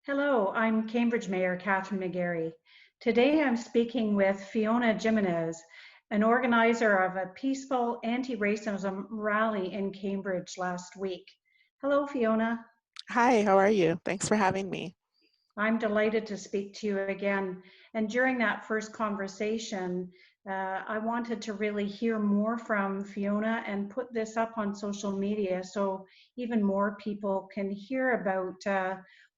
Hello, I'm Cambridge Mayor Catherine McGarry. Today I'm speaking with Fiona Jimenez, an organizer of a peaceful anti-racism rally in Cambridge last week. Hello, Fiona. Hi, how are you? Thanks for having me. I'm delighted to speak to you again. And during that first conversation, I wanted to really hear more from Fiona and put this up on social media so even more people can hear about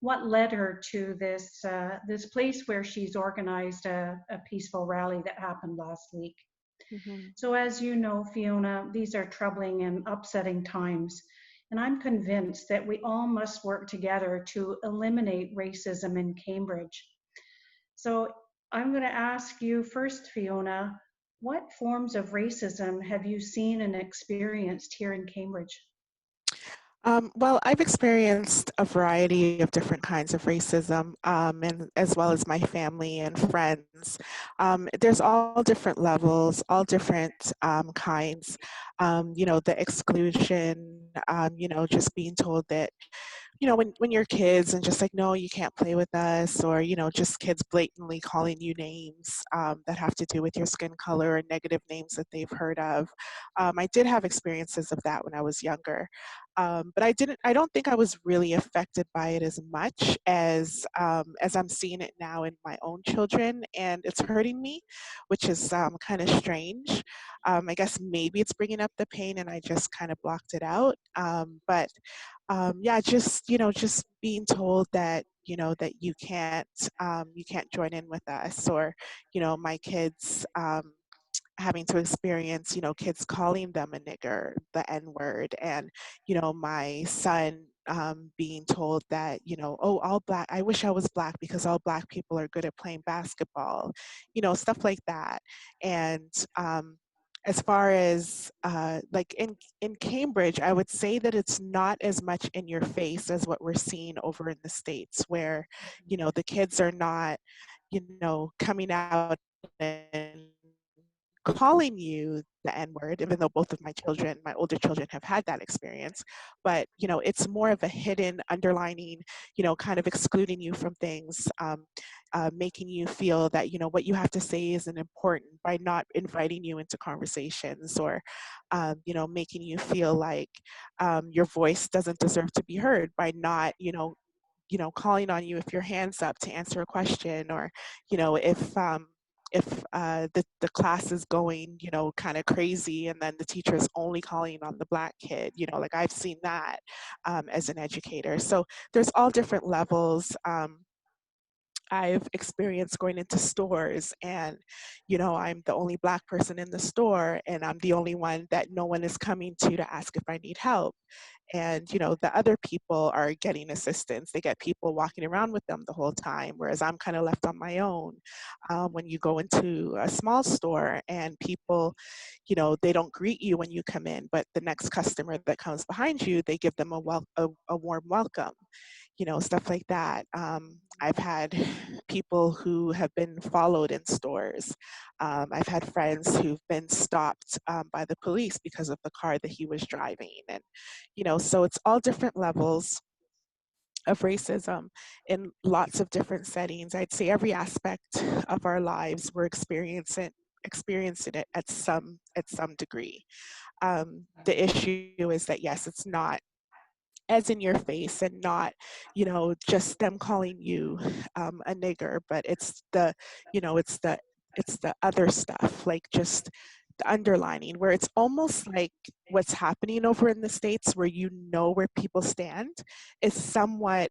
what led her to this place where she's organized a peaceful rally that happened last week. Mhm. So, as you know, Fiona, these are troubling and upsetting times. And I'm convinced that we all must work together to eliminate racism in Cambridge. So, I'm going to ask you first, Fiona, what forms of racism have you seen and experienced here in Cambridge? Well, I've experienced a variety of different kinds of racism, and as well as my family and friends. There's all different levels, all different kinds. The exclusion, just being told that when you're kids and just like, no, you can't play with us, or, just kids blatantly calling you names that have to do with your skin color or negative names that they've heard of. I did have experiences of that when I was younger. But I don't think I was really affected by it as much as I'm seeing it now in my own children, and it's hurting me, which is kind of strange. I guess maybe it's bringing up the pain and I just kind of blocked it out. But yeah, just being told that that you can't join in with us, or my kids having to experience kids calling them a nigger, the N word, and my son being told that oh, all black, I wish I was black because all black people are good at playing basketball, stuff like that. And as far as like in Cambridge, I would say that it's not as much in your face as what we're seeing over in the States, where the kids are not coming out and calling you the N word, even though both of my older children have had that experience. But, it's more of a hidden, underlining, kind of excluding you from things, making you feel that, what you have to say isn't important by not inviting you into conversations, or, making you feel like your voice doesn't deserve to be heard by not, calling on you if your hand's up to answer a question, or, if the class is going, kind of crazy, and then the teacher is only calling on the black kid, like I've seen that as an educator. So there's all different levels. I've experienced going into stores and, I'm the only black person in the store, and I'm the only one that no one is coming to ask if I need help. And, the other people are getting assistance. They get people walking around with them the whole time, whereas I'm kind of left on my own. When you go into a small store and people, they don't greet you when you come in, but the next customer that comes behind you, they give them a warm welcome, stuff like that. I've had people who have been followed in stores. I've had friends who've been stopped by the police because of the car that he was driving. And, so it's all different levels of racism in lots of different settings. I'd say every aspect of our lives we're experiencing it at some degree. The issue is that, yes, it's not as in your face, and not just them calling you a nigger, but it's the it's the other stuff, like just the underlining, where it's almost like what's happening over in the States, where where people stand, is somewhat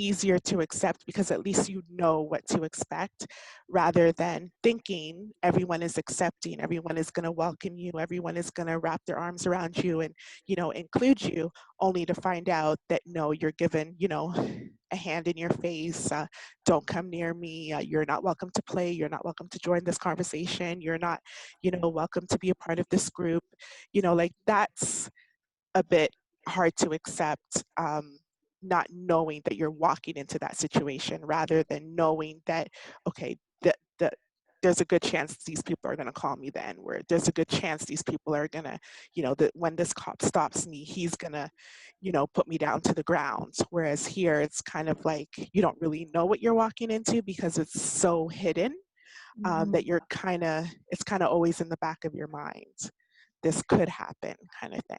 easier to accept because at least you know what to expect, rather than thinking everyone is accepting, everyone is going to welcome you, everyone is going to wrap their arms around you and include you, only to find out that no, you're given a hand in your face, don't come near me, you're not welcome to play, you're not welcome to join this conversation, you're not welcome to be a part of this group, like that's a bit hard to accept, not knowing that you're walking into that situation, rather than knowing that, okay, the there's a good chance these people are going to call me the N word. There's a good chance these people are going to, that when this cop stops me, he's going to, put me down to the ground. Whereas here, it's kind of like you don't really know what you're walking into because it's so hidden, that Mhm. it's kind of always in the back of your mind. This could happen, kind of thing.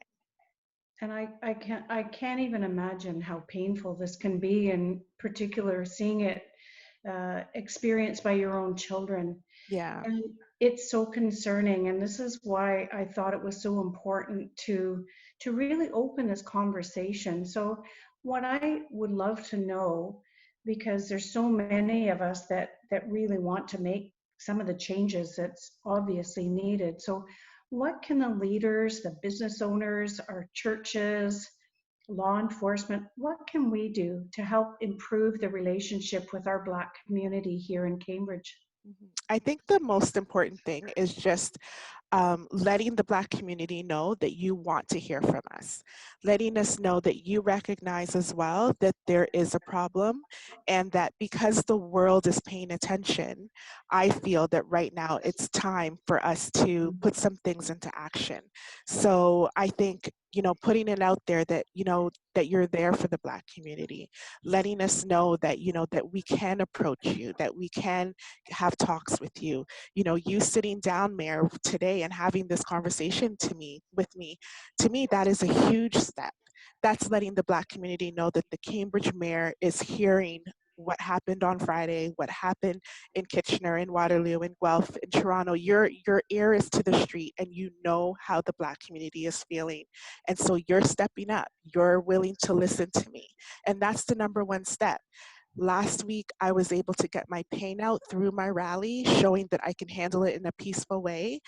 And I can't even imagine how painful this can be, in particular seeing it experienced by your own children. Yeah. And it's so concerning, and this is why I thought it was so important to really open this conversation. So what I would love to know, because there's so many of us that really want to make some of the changes that's obviously needed. So what can the leaders, the business owners, our churches, law enforcement, what can we do to help improve the relationship with our Black community here in Cambridge? I think the most important thing is just letting the Black community know that you want to hear from us, letting us know that you recognize as well that there is a problem, and that because the world is paying attention, I feel that right now it's time for us to put some things into action. So I think, putting it out there that, that you're there for the Black community, letting us know that, that we can approach you, that we can have talks with you. You sitting down, Mayor, today and having this conversation with me, to me, that is a huge step. That's letting the Black community know that the Cambridge Mayor is hearing what happened on Friday, what happened in Kitchener, in Waterloo, in Guelph, in Toronto. Your ear is to the street, and you know how the Black community is feeling. And so you're stepping up. You're willing to listen to me. And that's the number one step. Last week, I was able to get my pain out through my rally, showing that I can handle it in a peaceful way.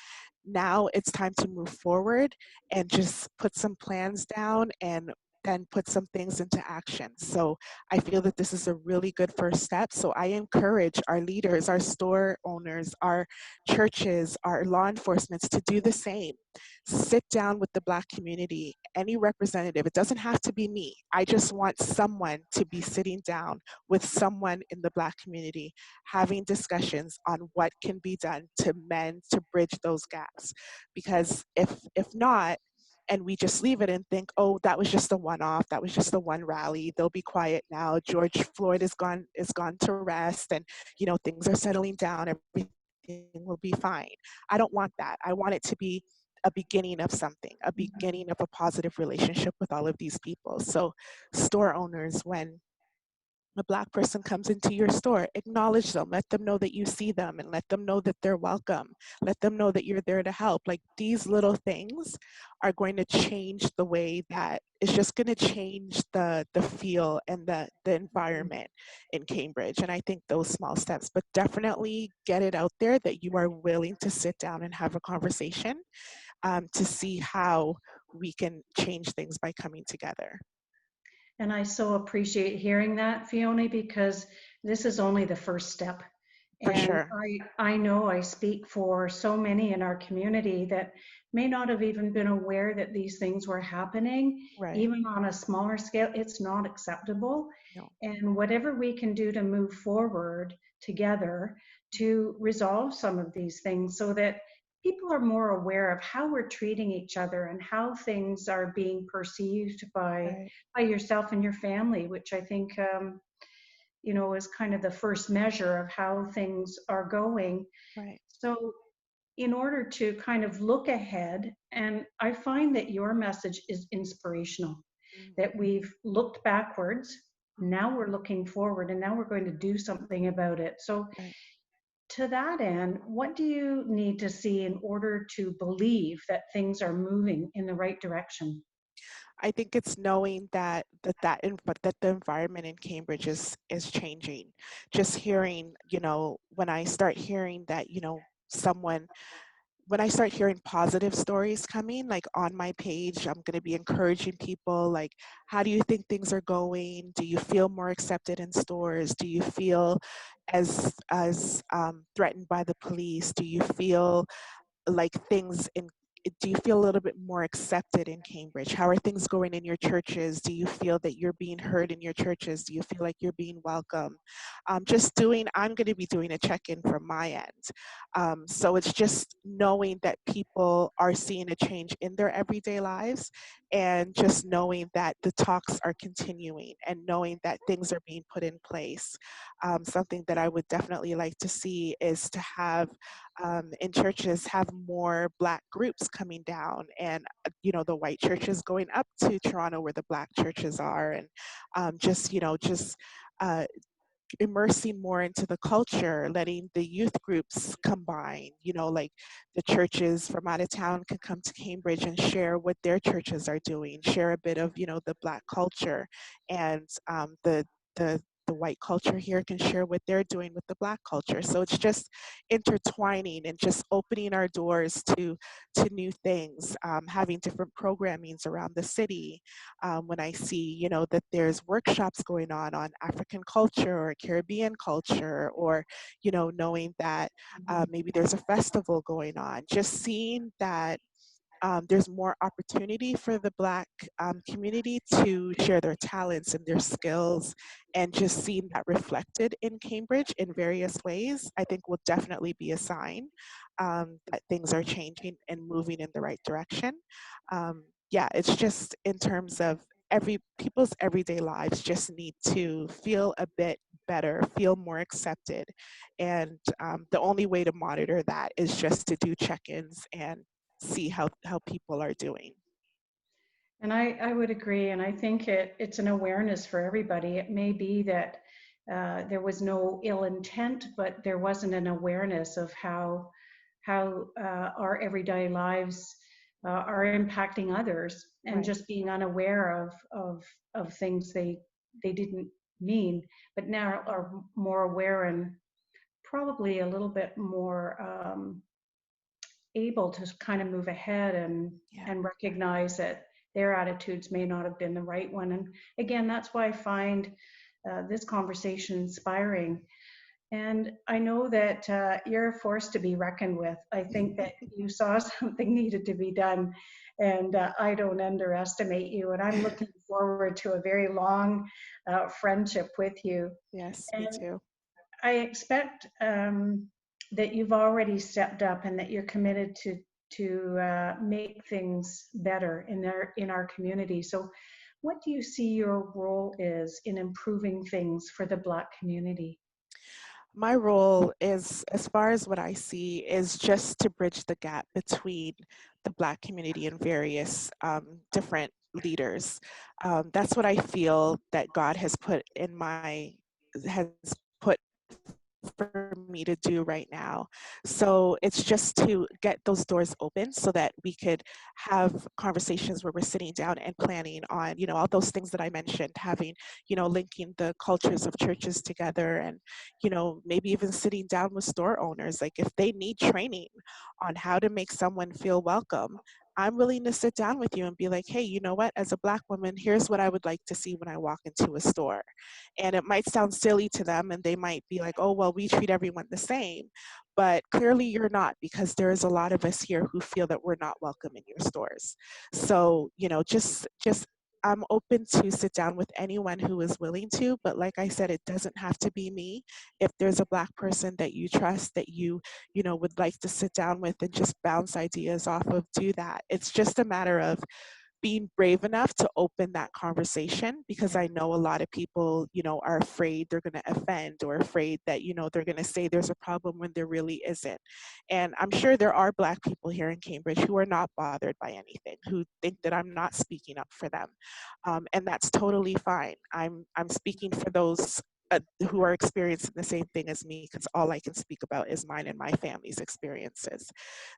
Now it's time to move forward and just put some plans down and then put some things into action. So I feel that this is a really good first step. So I encourage our leaders, our store owners, our churches, our law enforcement to do the same. Sit down with the Black community, any representative. It doesn't have to be me. I just want someone to be sitting down with someone in the Black community, having discussions on what can be done to mend, to bridge those gaps. Because if not, and we just leave it and think, oh, that was just a one-off, that was just a one rally, they'll be quiet now, George Floyd is gone to rest, and things are settling down, everything will be fine. I don't want that. I want it to be a beginning of something, a beginning of a positive relationship with all of these people. So store owners, when a Black person comes into your store, acknowledge them, let them know that you see them, and let them know that they're welcome. Let them know that you're there to help. Like, these little things are going to change the way that it's just going to change the feel and the environment in Cambridge. And I think those small steps, but definitely get it out there that you are willing to sit down and have a conversation, to see how we can change things by coming together. And I so appreciate hearing that, Fiona, because this is only the first step. For And sure. I know I speak for so many in our community that may not have even been aware that these things were happening, Right. even on a smaller scale. It's not acceptable. No. And whatever we can do to move forward together to resolve some of these things so that people are more aware of how we're treating each other and how things are being perceived Right. by yourself and your family, which I think is kind of the first measure of how things are going. Right. So, in order to kind of look ahead, and I find that your message is inspirational, Mm. that we've looked backwards, now we're looking forward, and now we're going to do something about it. So, Right. to that end, what do you need to see in order to believe that things are moving in the right direction? I think it's knowing but that the environment in Cambridge is changing. Just hearing, when I start hearing that, someone when I start hearing positive stories coming, like on my page, I'm going to be encouraging people, like, how do you think things are going? Do you feel more accepted in stores? Do you feel as threatened by the police? Do you feel like things do you feel a little bit more accepted in Cambridge? How are things going in your churches? Do you feel that you're being heard in your churches? Do you feel like you're being welcome? I'm going to be doing a check-in from my end. So it's just knowing that people are seeing a change in their everyday lives, and just knowing that the talks are continuing and knowing that things are being put in place. Something that I would definitely like to see is to have in churches have more Black groups coming down, and the white churches going up to Toronto where the Black churches are, and just uh, immersing more into the culture, letting the youth groups combine, like the churches from out of town can come to Cambridge and share what their churches are doing, share a bit of, the Black culture, and the white culture here can share what they're doing with the Black culture. So it's just intertwining and just opening our doors to new things, having different programmings around the city. When I see, that there's workshops going on African culture or Caribbean culture, or, knowing that maybe there's a festival going on, just seeing that there's more opportunity for the Black community to share their talents and their skills, and just seeing that reflected in Cambridge in various ways, I think will definitely be a sign that things are changing and moving in the right direction. Yeah, it's just in terms of people's everyday lives just need to feel a bit better, feel more accepted. And the only way to monitor that is just to do check-ins and see how people are doing. And I would agree, and I think it's an awareness for everybody. It may be that there was no ill intent, but there wasn't an awareness of how our everyday lives are impacting others, and Right. just being unaware of things they didn't mean, but now are more aware and probably a little bit more able to kind of move ahead Yeah. and recognize that their attitudes may not have been the right one. And again, that's why I find this conversation inspiring. And I know that you're a force to be reckoned with. I think that you saw something needed to be done, and I don't underestimate you. And I'm looking forward to a very long friendship with you. Yes, me And too. I expect that you've already stepped up and that you're committed to make things better in our community. So, what do you see your role is in improving things for the Black community? My role is, as far as what I see, is just to bridge the gap between the Black community and various different leaders. That's what I feel that God has put for me to do right now. So it's just to get those doors open so that we could have conversations where we're sitting down and planning on, all those things that I mentioned, having, linking the cultures of churches together, and, maybe even sitting down with store owners. Like if they need training on how to make someone feel welcome, I'm willing to sit down with you and be like, hey, you know what, as a Black woman, here's what I would like to see when I walk into a store. And it might sound silly to them, and they might be like, oh, well, we treat everyone the same. But clearly you're not, because there is a lot of us here who feel that we're not welcome in your stores. So, just I'm open to sit down with anyone who is willing to, but like I said, it doesn't have to be me. If there's a Black person that you trust, that would like to sit down with and just bounce ideas off of, do that. It's just a matter of being brave enough to open that conversation, because I know a lot of people, are afraid they're going to offend, or afraid that, they're going to say there's a problem when there really isn't. And I'm sure there are Black people here in Cambridge who are not bothered by anything, who think that I'm not speaking up for them. And that's totally fine. I'm speaking for those who are experiencing the same thing as me, because all I can speak about is mine and my family's experiences.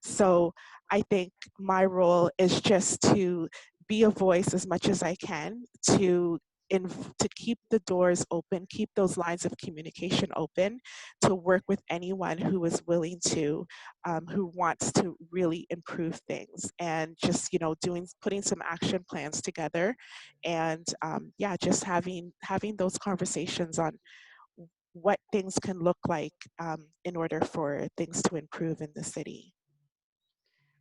So I think my role is just to be a voice as much as I can, to keep the doors open, keep those lines of communication open, to work with anyone who is willing to, who wants to really improve things, and just putting some action plans together, and yeah, just having those conversations on what things can look like in order for things to improve in the city.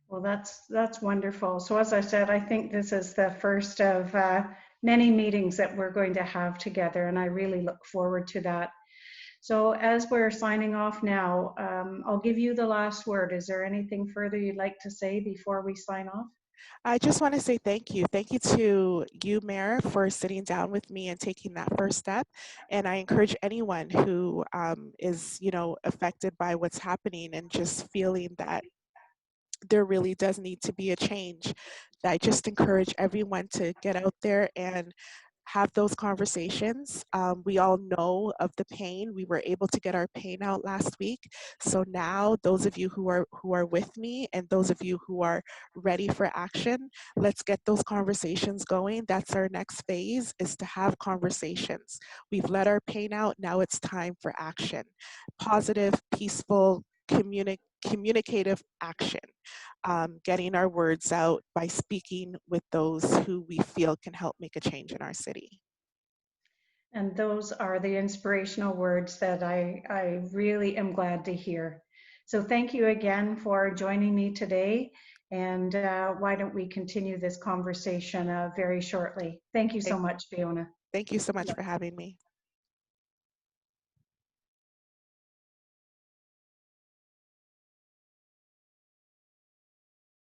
Well, that's wonderful. So as I said, I think this is the first of many meetings that we're going to have together, and I really look forward to that. So as we're signing off now, I'll give you the last word. Is there anything further you'd like to say before we sign off? I just want to say thank you. Thank you to you, Mayor, for sitting down with me and taking that first step. And I encourage anyone who is, affected by what's happening and just feeling that there really does need to be a change. I just encourage everyone to get out there and have those conversations. We all know of the pain. We were able to get our pain out last week. So now, those of you who are with me and those of you who are ready for action, let's get those conversations going. That's our next phase, is to have conversations. We've let our pain out. Now it's time for action. Positive, peaceful, communicative action, getting our words out by speaking with those who we feel can help make a change in our city. And those are the inspirational words that I really am glad to hear. So thank you again for joining me today. And why don't we continue this conversation very shortly? Thank you so Thank, much, Fiona. thank you so much for having me.